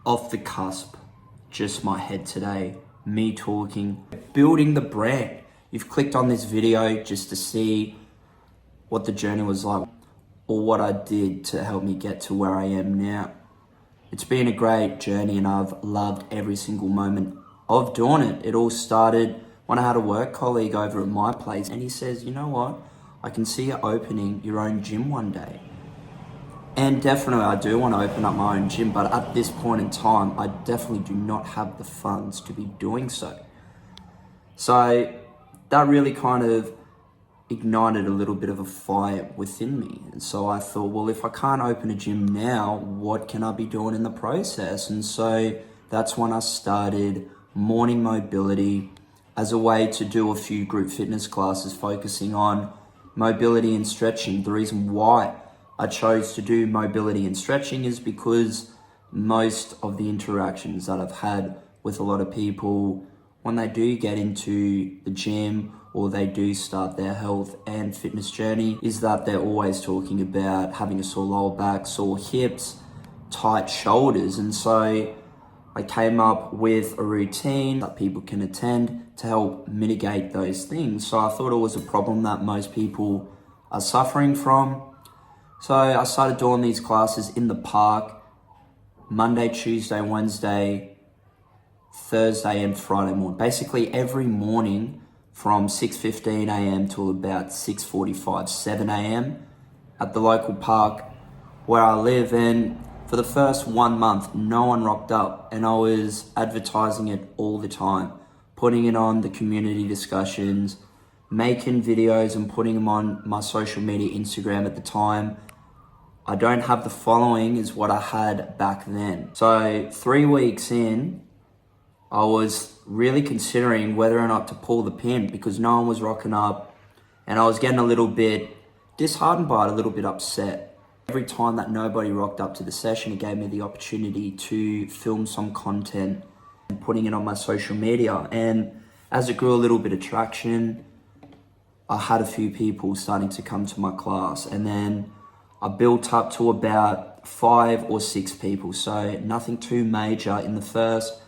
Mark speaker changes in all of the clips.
Speaker 1: off the cusp, just my head today, me talking, building the brand. You've clicked on this video just to see what the journey was like or what I did to help me get to where I am now. It's been a great journey and I've loved every single moment of doing it. It all started when I had a work colleague over at my place and he says, you know what, I can see you opening your own gym one day. And definitely I do want to open up my own gym, but at this point in time, I definitely do not have the funds to be doing so. So that really kind of ignited a little bit of a fire within me. And so I thought, well, if I can't open a gym now, what can I be doing in the process? And so that's when I started Morning Mobility as a way to do a few group fitness classes focusing on mobility and stretching. The reason why I chose to do mobility and stretching is because most of the interactions that I've had with a lot of people when they do get into the gym or they do start their health and fitness journey is that they're always talking about having a sore lower back, sore hips, tight shoulders. And so I came up with a routine that people can attend to help mitigate those things. So I thought it was a problem that most people are suffering from. So I started doing these classes in the park, Monday, Tuesday, Wednesday, Thursday and Friday morning. Basically every morning from 6:15 a.m. till about 6:45, 7 a.m. at the local park where I live. And for the first 1 month, no one rocked up and I was advertising it all the time, putting it on the community discussions, making videos and putting them on my social media, Instagram at the time. I don't have the following as what I had back then. So 3 weeks in, I was really considering whether or not to pull the pin because no one was rocking up and I was getting a little bit disheartened by it, a little bit upset. Every time that nobody rocked up to the session, it gave me the opportunity to film some content and putting it on my social media. And as it grew a little bit of traction, I had a few people starting to come to my class and then I built up to about 5 or 6 people. So nothing too major in the first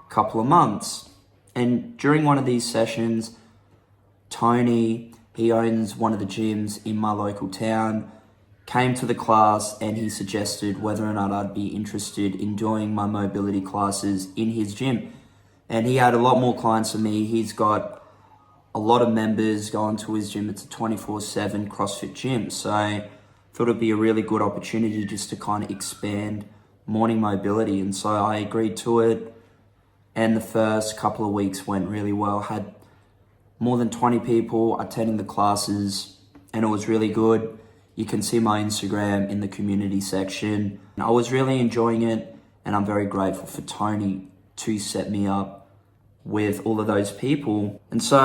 Speaker 1: couple of months. And during one of these sessions, Tony, he owns one of the gyms in my local town, came to the class and he suggested whether or not I'd be interested in doing my mobility classes in his gym. And he had a lot more clients than me. He's got a lot of members going to his gym. It's a 24/7 CrossFit gym. So I thought it'd be a really good opportunity just to kind of expand morning mobility. And so I agreed to it. And the first couple of weeks went really well. Had more than 20 people attending the classes and it was really good. You can see my Instagram in the community section. I was really enjoying it and I'm very grateful for Tony to set me up with all of those people. And so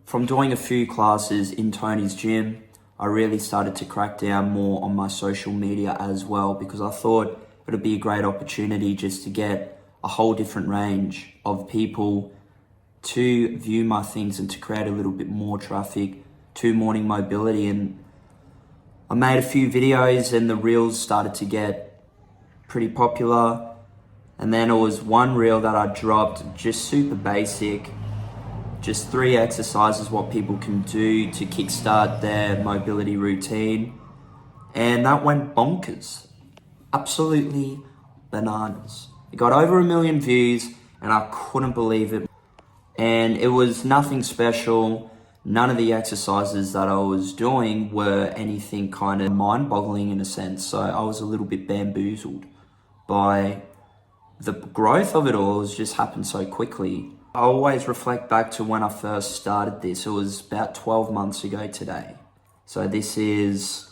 Speaker 1: from doing a few classes in Tony's gym, I really started to crack down more on my social media as well because I thought it would be a great opportunity just to get a whole different range of people to view my things and to create a little bit more traffic to Morning Mobility. And I made a few videos and the reels started to get pretty popular. And then it was one reel that I dropped, just super basic, just 3 exercises what people can do to kickstart their mobility routine. And that went bonkers, absolutely bananas. It got over 1 million views and I couldn't believe it. And it was nothing special. None of the exercises that I was doing were anything kind of mind-boggling in a sense. So I was a little bit bamboozled by the growth of it all. It just happened so quickly. I always reflect back to when I first started this. It was about 12 months ago today. So this is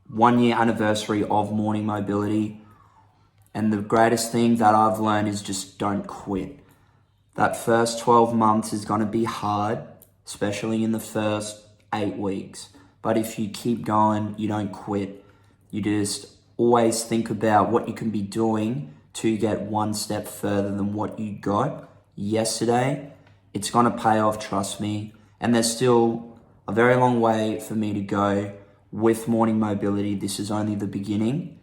Speaker 1: 1 year anniversary of Morning Mobility. And the greatest thing that I've learned is just don't quit. That first 12 months is going to be hard, especially in the first 8 weeks. But if you keep going, you don't quit. You just always think about what you can be doing to get one step further than what you got yesterday. It's going to pay off, trust me. And there's still a very long way for me to go with Morning Mobility. This is only the beginning.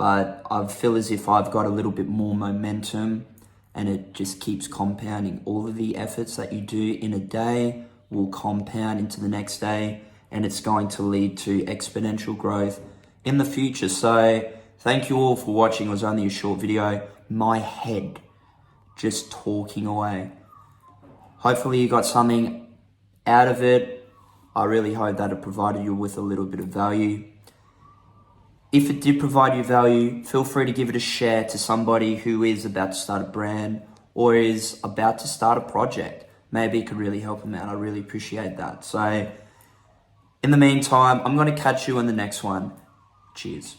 Speaker 1: but I feel as if I've got a little bit more momentum, and it just keeps compounding. All of the efforts that you do in a day will compound into the next day, and it's going to lead to exponential growth in the future. So thank you all for watching. It was only a short video. My head just talking away. Hopefully you got something out of it. I really hope that it provided you with a little bit of value. If it did provide you value, feel free to give it a share to somebody who is about to start a brand or is about to start a project. Maybe it could really help them out. I really appreciate that. So in the meantime, I'm going to catch you in the next one. Cheers.